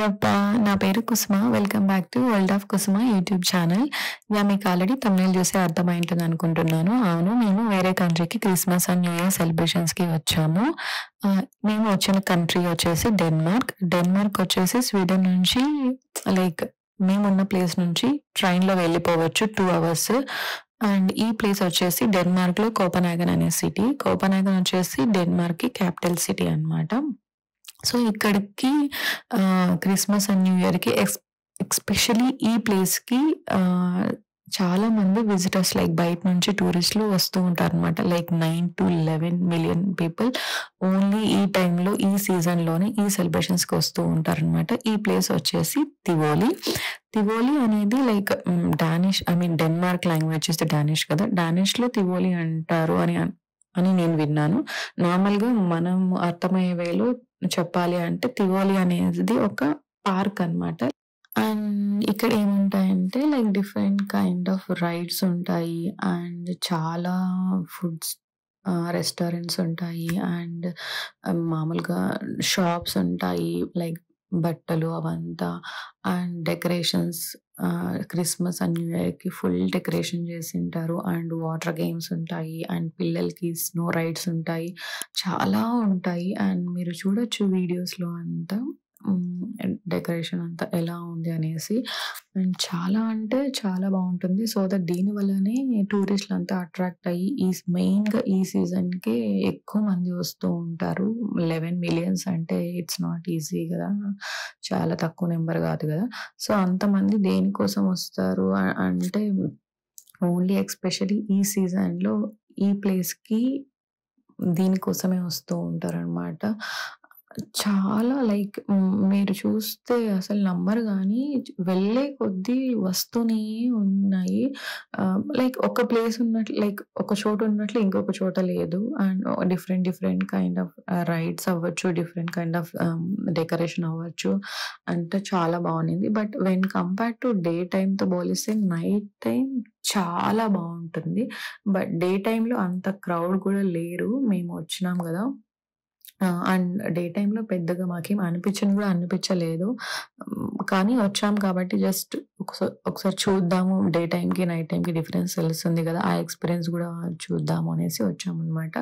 అబ్బా! నా పేరు Kusuma. Welcome back to world of Kusuma YouTube channel. మీకు ఆల్రెడీ థంబ్‌నెయిల్ చూసే అర్థమై ఉంటుందనుకుంటున్నాను. అవును. మేము వేరే కంట్రీకి క్రిస్మస్ అండ్ న్యూ ఇయర్ సెలబ్రేషన్స్‌కి వచ్చాము. మేము వచ్చిన కంట్రీ వచ్చేసి డెన్మార్క్. డెన్మార్క్ వచ్చేసి స్వీడన్ నుంచి లైక్ మేమున్న ప్లేస్ నుంచి ట్రైన్‌లో వెళ్ళిపోవచ్చు 2 అవర్స్. అండ్ ఈ ప్లేస్ వచ్చేసి డెన్మార్క్‌లో కోపెన్‌హాగన్ అనే సిటీ. కోపెన్‌హాగన్ వచ్చేసి డెన్మార్క్‌కి క్యాపిటల్ సిటీ అన్నమాట. సో, ఇక్కడికి క్రిస్మస్ అండ్ న్యూ ఇయర్‌కి ఎస్పెషల్లీ ఈ ప్లేస్‌కి చాలామంది విజిటర్స్ లైక్ బయట నుంచి టూరిస్టులు వస్తూ ఉంటారనమాట. లైక్ 9-11 మిలియన్ పీపుల్ ఓన్లీ ఈ టైంలో, ఈ సీజన్‌లోనే ఈ సెలబ్రేషన్స్‌కి వస్తూ ఉంటారనమాట. ఈ ప్లేస్ వచ్చేసి తివోలి. తివోలి అనేది like Danish Denmark language is Danish కదా! డానిష్‌లో తివోలి అంటారు అని నేను విన్నాను. నార్మల్‌గా మనం అర్థమయ్యే వేలో చెప్పాలి అంటే తివోలి అనేది ఒక పార్క్ అన్నమాట. అండ్ ఇక్కడ ఏముంటాయంటే like different kind of rides ఉంటాయి. అండ్ చాలా ఫుడ్స్ రెస్టారెంట్స్ ఉంటాయి. అండ్ మామూలుగా షాప్స్ ఉంటాయి. లైక్ బట్టలు అవంతా. And decorations Christmas and new ఇయర్‌కి ఫుల్ డెకరేషన్ చేసింటారు. అండ్ వాటర్ గేమ్స్ ఉంటాయి. అండ్ పిల్లలకి స్నో రైడ్స్ ఉంటాయి. చాలా ఉంటాయి. అండ్ మీరు చూడొచ్చు వీడియోస్‌లో అంతా. డెకరేషన్ అంతా ఎలా ఉంది అనేసి. అండ్ చాలా అంటే చాలా బావుంటుంది. సో దట్ దీని వల్లనే టూరిస్టులంతా అట్రాక్ట్ అయ్యి మెయిన్‌గా ఈ సీజన్‌కే ఎక్కువ మంది వస్తూ ఉంటారు. 11 మిలియన్స్ అంటే ఇట్స్ నాట్ ఈజీ గదా! చాలా తక్కువ నంబర్ గాదు గదా! సో, అంతమంది దేనికోసం వస్తారు అంటే ఓన్లీ ఎస్పెషల్లీ ఈ సీజన్‌లో ఈ ప్లేస్‌కి దీనికోసమే వస్తూ ఉంటారనమాట. చాలా లైక్ మీరు చూస్తే అసలు నమ్మరు గానీ వెళ్ళే కొద్దీ వస్తూనే ఉన్నాయి. లైక్ ఒక ప్లేస్ ఉన్నట్లు లైక్ ఒక చోట ఉన్నట్లు ఇంకొక చోట లేదు. And different kind of rides అవ్వచ్చు. డిఫరెంట్ కైండ్ ఆఫ్ డెకరేషన్ అవ్వచ్చు. అంటే చాలా బావుండింది. But when compared to day టైమ్‌తో పోలిస్తే నైట్ టైమ్ చాలా బావుంటుంది. బట్ డే టైమ్‌లో అంత క్రౌడ్ కూడా లేరు. మేము వచ్చినాం గదా! అండ్ డే టైమ్‌లో పెద్దగా మాకేం అనిపించలేదు. కానీ వచ్చాం కాబట్టి జస్ట్ ఒకసారి చూద్దాము డే టైమ్‌కి, నైట్ టైమ్‌కి డిఫరెన్స్ తెలుస్తుంది గదా! ఆ ఎక్స్‌పీరియన్స్ గూడా చూద్దాము అనేసి వచ్చామనమాట.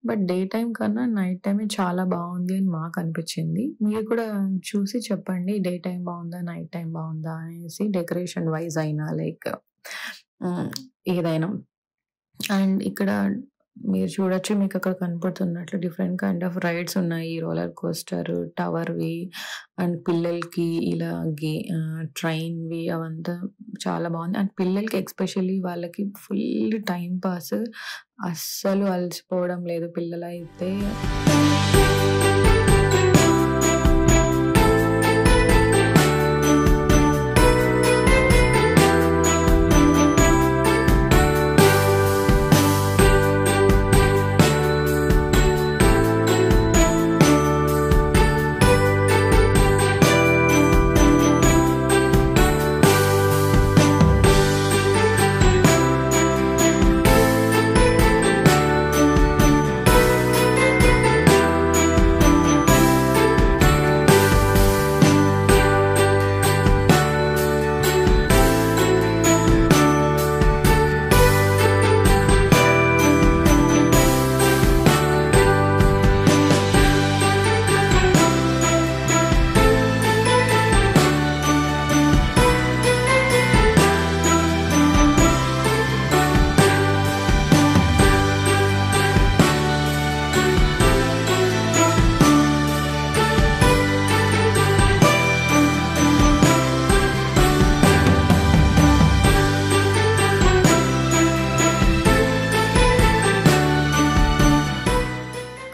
బట్ డే టైమ్ కన్నా నైట్ టైమే చాలా బావుంది అని మాకనిపించింది. మీరు కూడా చూసి చెప్పండి డే టైమ్ బావుందా? నైట్ టైమ్ బావుందా? అనేసి డెకరేషన్ వైస్ అయినా లైక్ హ్మ్. ఏదైనా. అండ్ ఇక్కడ మీరు చూడొచ్చు మీకక్కడ కనపడుతున్నట్లు డిఫరెంట్ కైండ్ ఆఫ్ రైడ్స్ ఉన్నాయి. రోలర్ కోస్టర్, టవర్‌వి అండ్ పిల్లలకి ఇలా ట్రైన్‌వి అవంతా చాలా బావుంది. అండ్ పిల్లలకి ఎస్పెషల్లీ వాళ్ళకి ఫుల్ టైమ్ పాస్. అస్సలు అలసిపోవడం లేదు పిల్లలైతే.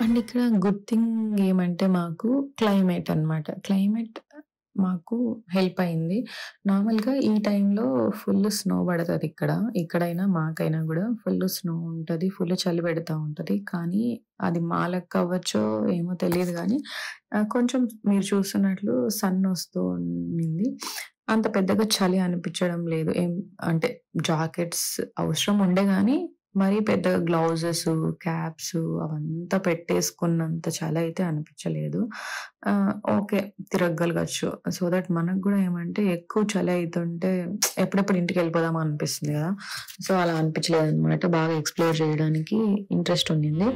అండ్ ఇక్కడ గుడ్ థింగ్ ఏమంటే మాకు క్లైమేట్ అన్నమాట. క్లైమేట్ మాకు హెల్ప్ అయింది. నార్మల్‌గా ఈ టైంలో ఫుల్ స్నో పడతదిక్కడ. ఇక్కడైనా మాకైనా గూడా ఫుల్ స్నో ఉంటది. ఫుల్ చలి పెడతా ఉంటది. కానీ అది మా లెక్క అవ్వచ్చో ఏమో తెలీదు గానీ కొంచెం మీరు చూస్తున్నట్లు సన్ వస్తూ ఉండింది. అంత పెద్దగా చలి అనిపించడం లేదు. అంటే జాకెట్స్ అవసరం ఉండే గానీ మరీ పెద్దగా గ్లౌజెస్, క్యాప్స్ అవంతా పెట్టేసుకున్నంత చలి అయితే అనిపించలేదు. ఓకే. తిరగగలగచ్చు. సో దట్ మనకు గూడా ఏమంటే ఎక్కువ చలి అయితుంటే ఎప్పుడెప్పుడు ఇంటికెళ్ళిపోదామా అనిపిస్తుంది గదా! సో అలా అనిపించలేదనమాట. బాగా ఎక్స్‌ప్లోర్ చేయడానికి ఇంట్రెస్ట్ ఉండింది.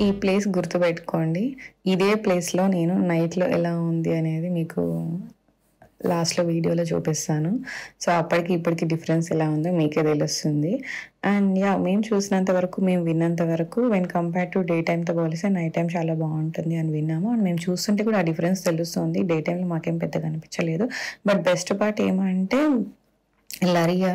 ఈ ప్లేస్ గుర్తుపెట్టుకోండి. ఇదే ప్లేస్‌లో నేను నైట్‌లో ఎలా ఉంది అనేది మీకు లాస్ట్‌లో వీడియోలో చూపిస్తాను. సో, అప్పటికి ఇప్పటికి డిఫరెన్స్ ఎలా ఉందో మీకే తెలుస్తుంది. And yeah! మేము చూసినంత వరకు, మేము విన్నంత వరకు వెన్ కంపేర్ టు డే టైమ్‌తో పోలిస్తే నైట్ టైమ్ చాలా బావుంటుంది అని విన్నాము. అండ్ మేము చూస్తుంటే కూడా ఆ డిఫరెన్స్ తెలుస్తుంది. డే టైమ్‌లో మాకేం పెద్దగా అనిపించలేదు. బట్ బెస్ట్ పార్ట్ ఏమంటే లరియా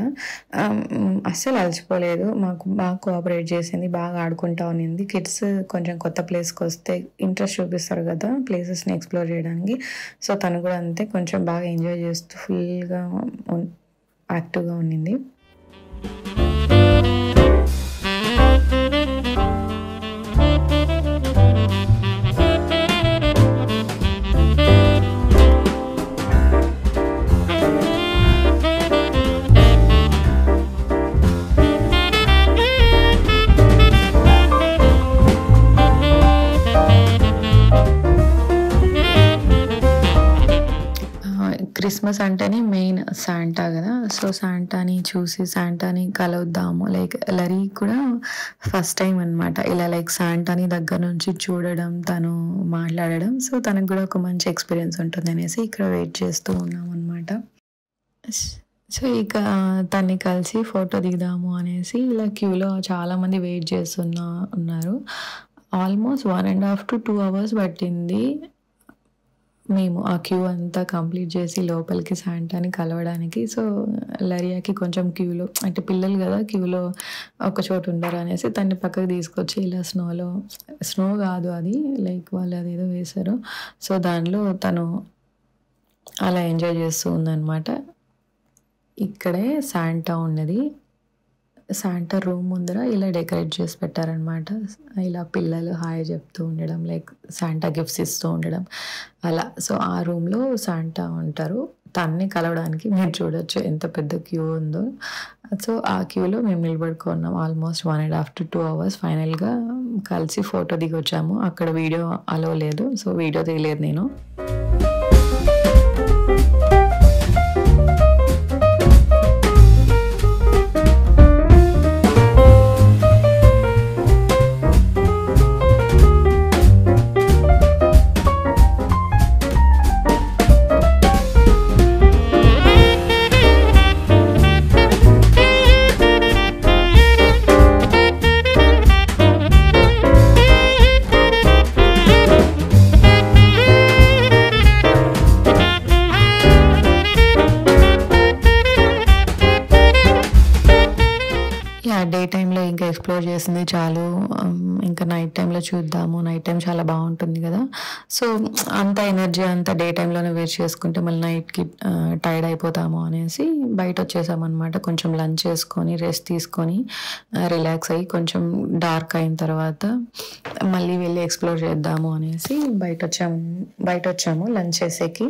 అస్సలు అలసిపోలేదు. మాకు బాగా కోఆపరేట్ చేసింది. బాగా ఆడుకుంటా ఉన్నింది. కిడ్స్ కొంచెం కొత్త ప్లేస్‌కొస్తే ఇంట్రెస్ట్ చూపిస్తారు గదా! ప్లేసెస్‌ని ఎక్స్‌ప్లోర్ చేయడానికి. సో, తను కూడా అంతే కొంచెం బాగా ఎంజాయ్ చేస్తూ ఫుల్‌గా యాక్టివ్‌గా ఉన్నింది. క్రిస్మస్ అంటేనే మెయిన్ శాంటా గదా! సో, శాంటాని చూసి శాంటాని కలుద్దాము. లైక్ లరీ కూడా ఫస్ట్ టైమ్ అనమాట. ఇలా లైక్ శాంటాని దగ్గర నుంచి చూడడం, తను మాట్లాడడం. సో, తనకు గూడా ఒక మంచి ఎక్స్‌పీరియన్స్ ఉంటుందనేసి ఇక్కడ వెయిట్ చేస్తూ ఉన్నామనమాట. స్ సో, ఇక తన్ని కలిసి ఫోటో దిగుదాము అనేసి ఇలా క్యూలో చాలామంది వెయిట్ ఉన్నారు. ఆల్మోస్ట్ 1 ½ to 2 అవర్స్ పట్టింది. మేము ఆ క్యూ అంతా కంప్లీట్ చేసి లోపలికి శాంటాని కలవడానికి. సో, లరియాకి కొంచెం క్యూలో అంటే పిల్లలు గదా! క్యూలో ఒక చోట ఉండరనేసి తన్ని పక్కకు తీసుకొచ్చి ఇలా స్నో గాదు అది లైక్ వాళ్ళు అదేదో వేశారు. సో, దానిలో తను అలా ఎంజాయ్ చేస్తూ ఉందనమాట. ఇక్కడే శాంటా ఉన్నది. శాంటా రూమ్ ముందర ఇలా డెకరేట్ చేసి పెట్టారనమాట. ఇలా పిల్లలు హాయ్ చెప్తూ ఉండడం, లైక్ శాంటా గిఫ్ట్స్ ఇస్తూ ఉండడం అలా. సో, ఆ రూమ్‌లో శాంటా ఉంటారు. తనని కలవడానికి మీరు చూడొచ్చు ఎంత పెద్ద క్యూ ఉందో. సో, ఆ క్యూలో మేము నిలబడుకున్నాం. Almost 1 ½ to 2 hours. ఫైనల్‌గా కలిసి ఫోటో దిగొచ్చాము. అక్కడ వీడియో అలో లేదు. సో, వీడియో తీయలేదు నేను. డే టైమ్‌లో ఇంకా ఎక్స్‌ప్లోర్ చేసింది చాలు. ఇంకా నైట్ టైమ్‌లో చూద్దాము. నైట్ టైమ్ చాలా బావుంటుంది గదా! సో, అంత ఎనర్జీ అంతా డే టైమ్‌లోనే వేస్ట్ చేసుకుంటే మళ్ళీ నైట్‌కి టైర్డ్ అయిపోతాము అనేసి బయటొచ్చేసామనమాట. కొంచెం లంచ్ చేసుకొని, రెస్ట్ తీసుకొని, రిలాక్స్ అయ్యి కొంచెం డార్క్ అయిన తర్వాత మళ్ళీ వెళ్లి ఎక్స్‌ప్లోర్ చేద్దాము అనేసి బయటొచ్చాము లంచ్ చేసేకి.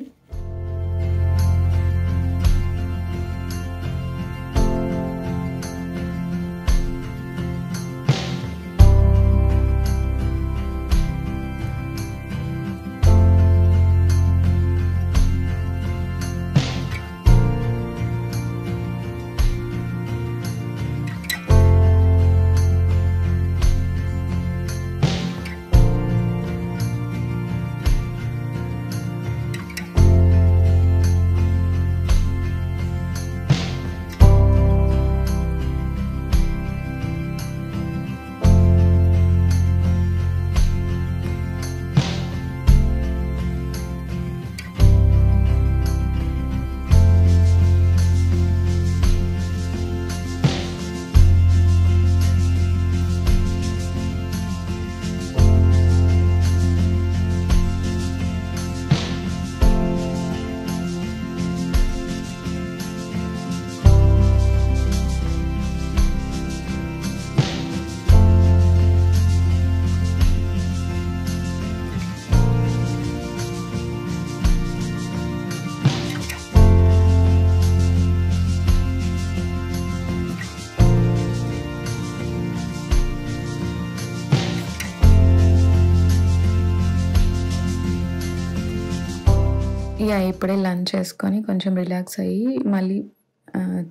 యాహ్! ఇప్పుడే లంచ్ చేసుకొని కొంచెం రిలాక్స్ అయ్యి మళ్ళీ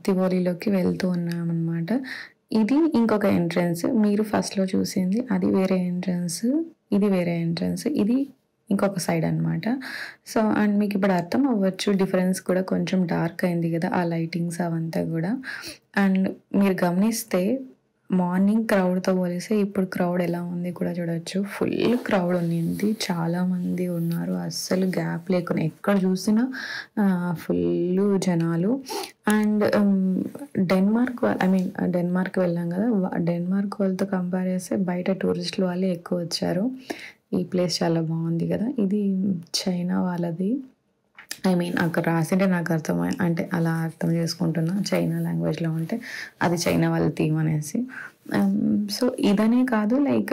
తివోలీలోకి వెళ్తూ ఉన్నామనమాట. ఇది ఇంకొక ఎంట్రన్స్. మీరు ఫస్ట్‌లో చూసింది అది వేరే ఎంట్రన్స్. ఇది వేరే ఎంట్రన్స్. ఇది ఇంకొక సైడ్ అనమాట. సో, అండ్ మీకిప్పుడు అర్థం అవ్వచ్చు డిఫరెన్స్ కూడా కొంచెం డార్క్ అయింది గదా! ఆ లైటింగ్స్ అవంతా గూడా. అండ్ మీరు గమనిస్తే మార్నింగ్ క్రౌడ్‌తో పోలిస్తే ఇప్పుడు క్రౌడ్ ఎలా ఉంది కూడా చూడొచ్చు. ఫుల్ క్రౌడ్ ఉన్నింది. చాలామంది ఉన్నారు. అస్సలు గ్యాప్ లేకుండా ఎక్కడ చూసినా ఫుల్లు జనాలు. అండ్ డెన్మార్క్ వెళ్ళాం గదా! డెన్మార్క్ వాళ్ళతో కంపేర్ చేస్తే బయట టూరిస్టులు వాళ్ళే ఎక్కువొచ్చారు. ఈ ప్లేస్ చాలా బావుంది గదా! ఇది చైనా వాళ్ళది. అక్కడ రాసింటే నాకు అంటే అలా అర్థం చేసుకుంటున్నా. చైనా లాంగ్వేజ్‌లో ఉంటే అది చైనా వాళ్ళ థీమ్ అనేసి. సో, ఇదనే కాదు లైక్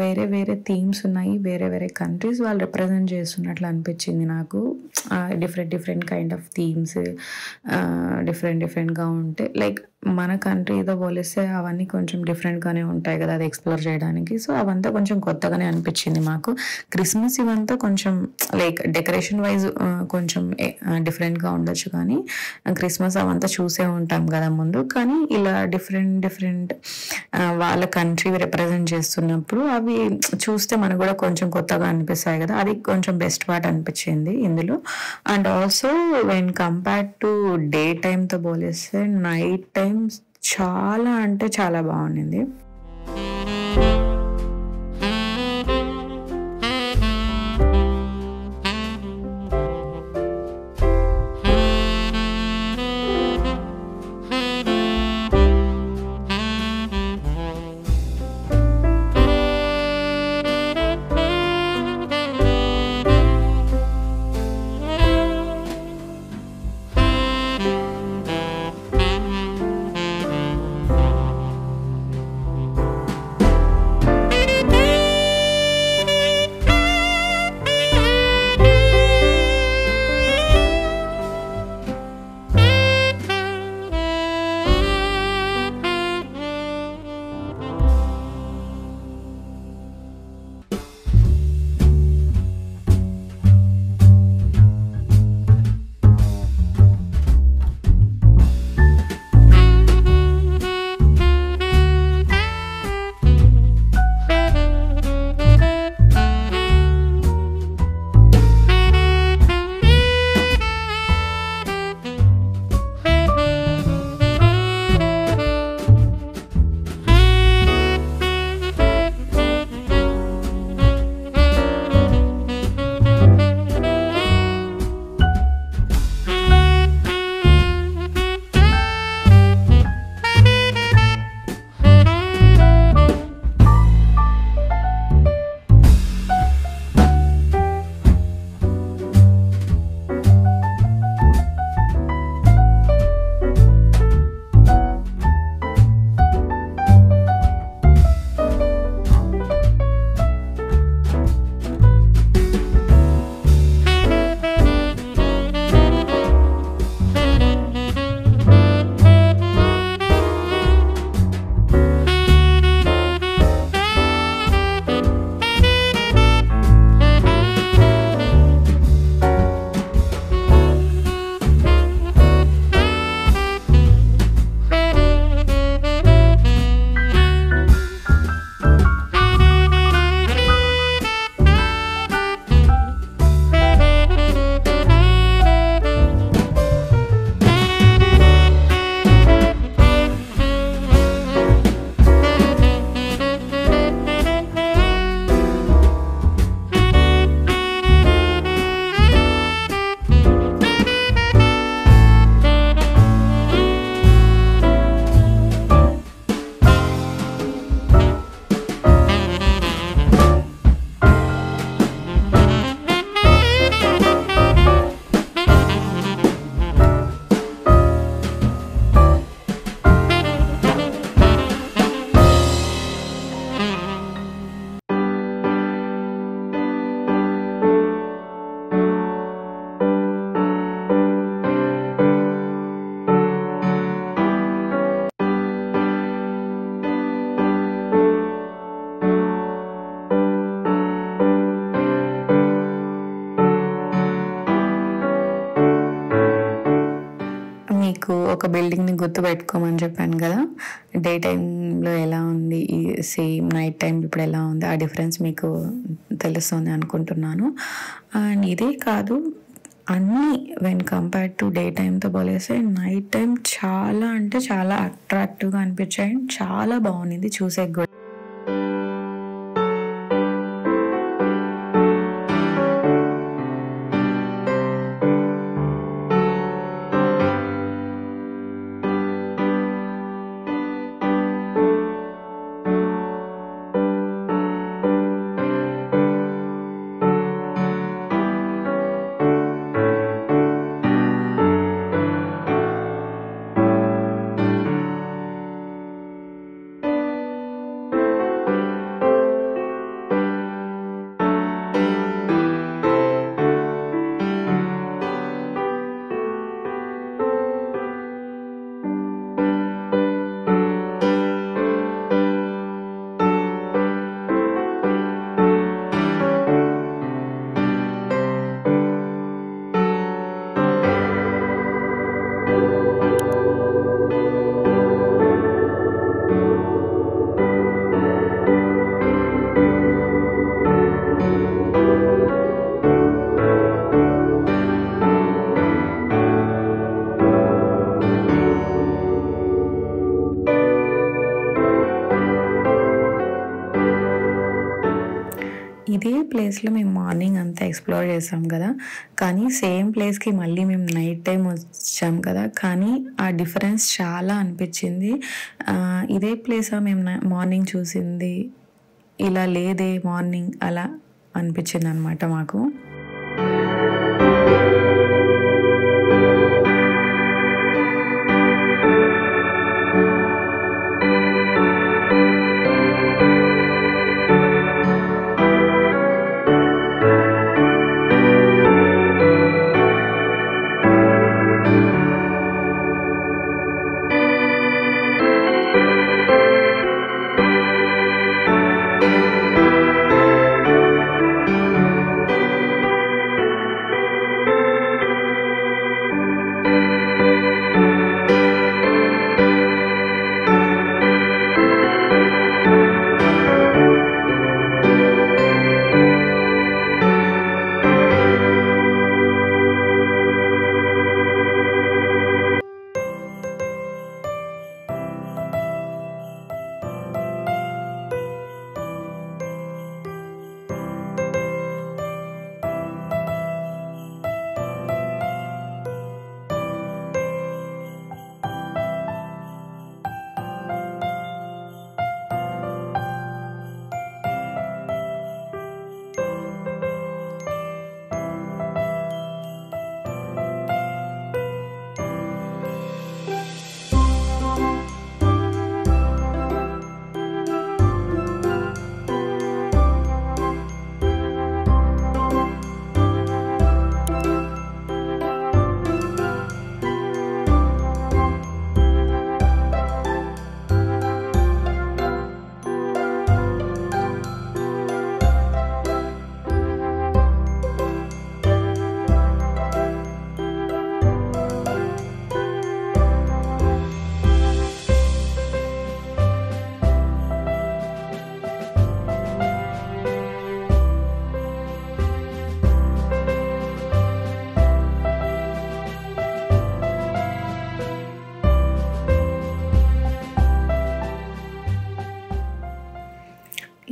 వేరే వేరే థీమ్స్ ఉన్నాయి. వేరే వేరే కంట్రీస్ వాళ్ళు రిప్రజెంట్ చేస్తున్నట్లు అనిపించింది నాకు. Different different kind of themes different డిఫరెంట్‌గా ఉంటే లైక్ మన కంట్రీతో పోలిస్తే అవన్నీ కొంచెం డిఫరెంట్‌గానే ఉంటాయి గదా! అది ఎక్స్‌ప్లోర్ చేయడానికి. సో, అవంతా కొంచెం కొత్తగానే అనిపించింది మాకు. క్రిస్మస్ ఇవంతా కొంచెం లైక్ డెకరేషన్ వైస్ కొంచెం డిఫరెంట్‌గా ఉండొచ్చు కానీ క్రిస్మస్ అవంతా చూసే ఉంటాం గదా ముందు. కానీ ఇలా డిఫరెంట్ డిఫరెంట్ వాళ్ళ కంట్రీ రిప్రజెంట్ చేస్తున్నప్పుడు అవి చూస్తే మనకు గూడా కొంచెం కొత్తగా అనిపిస్తాయి గదా! అది కొంచెం బెస్ట్ పార్ట్ అనిపించింది ఇందులో. And also when compared to day టైమ్‌తో పోలిస్తే నైట్ టైమ్ చాలా అంటే చాలా బావుండింది. బిల్డింగ్‌ని గుర్తుపెట్టుకోమని చెప్పాను కదా! డే టైమ్‌లో ఎలా ఉంది, ఈ సేమ్ నైట్ టైమ్ ఇప్పుడు ఎలా ఉంది, ఆ డిఫరెన్స్ మీకు తెలుస్తుంది అనుకుంటున్నాను. అండ్ ఇదే కాదు, అన్నీ వెన్ కంపేర్డ్ టు డే టైమ్‌తో పోలిస్తే నైట్ టైమ్ చాలా అంటే చాలా అట్రాక్టివ్‌గా అనిపించాయి. చాలా బాగుంది చూసేకి కూడా. ఇదే ప్లేస్‌లో మేము మార్నింగ్ అంతా ఎక్స్‌ప్లోర్ చేసాం కదా! కానీ సేమ్ ప్లేస్‌కి మళ్ళీ మేము నైట్ టైమ్ వచ్చాం కదా! కానీ ఆ డిఫరెన్స్ చాలా అనిపించింది. ఇదే ప్లేసా మేము మార్నింగ్ చూసింది, ఇలా లేదే మార్నింగ్ అలా అనిపించిందనమాట మాకు.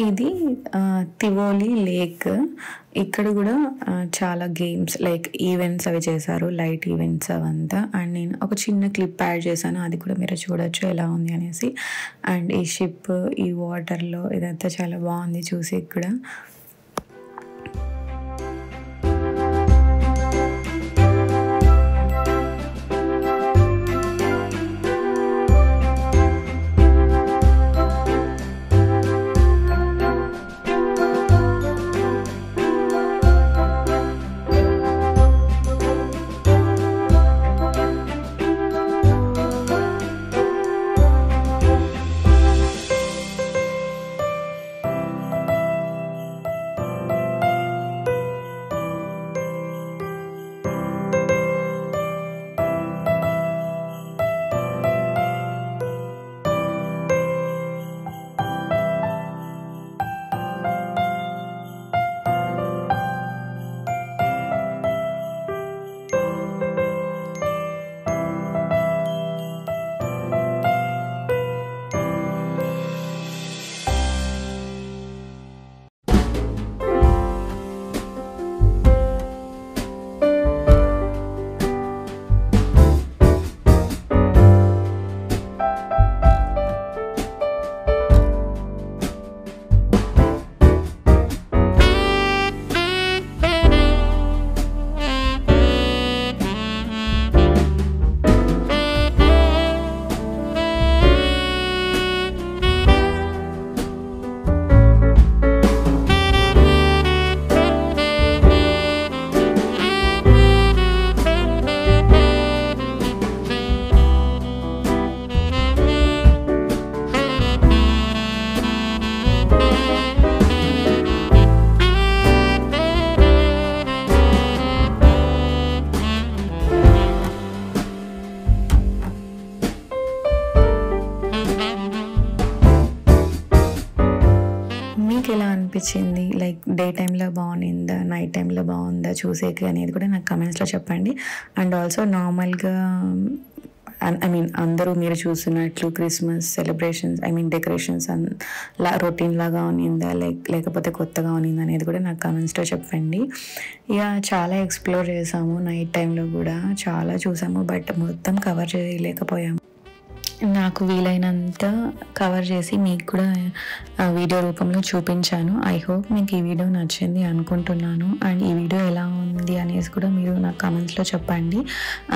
ఇది తివోలి లేక్. ఇక్కడ కూడా చాలా గేమ్స్ లైక్ ఈవెంట్స్ అవి చేశారు, లైట్ ఈవెంట్స్ అవంతా. అండ్ నేను ఒక చిన్న క్లిప్ యాడ్ చేశాను, అది కూడా మీరు చూడొచ్చు ఎలా ఉంది అనేసి. అండ్ ఈ షిప్ ఈ వాటర్లో ఇదంతా చాలా బాగుంది చూసి కూడా. అనిపించింది? లైక్ డే టైమ్‌లో బాగునిందా? నైట్ టైమ్‌లో బాగుందా చూసేకి అనేది కూడా నాకు కమెంట్స్‌లో చెప్పండి. అండ్ ఆల్సో నార్మల్‌గా ఐ మీన్ అందరూ మీరు చూస్తున్నట్లు క్రిస్మస్ సెలబ్రేషన్స్ డెకరేషన్స్ రొటీన్ లాగా ఉన్నిందా లేకపోతే కొత్తగా ఉన్నిందా అనేది కూడా నాకు కమెంట్స్లో చెప్పండి. ఇక చాలా ఎక్స్ప్లోర్ చేసాము నైట్ టైంలో కూడా చాలా చూసాము, బట్ మొత్తం కవర్ చేయలేకపోయాము. నాకు వీలైనంత కవర్ చేసి మీకు కూడా వీడియో రూపంలో చూపించాను. ఐ హోప్ మీకు ఈ వీడియో నచ్చింది అనుకుంటున్నాను. అండ్ ఈ వీడియో ఎలా ఉంది అనేసి కూడా మీరు నాకు కమెంట్స్లో చెప్పండి.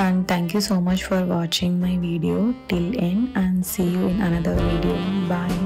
And thank you so much for watching my video till end and see you in another video. Bye.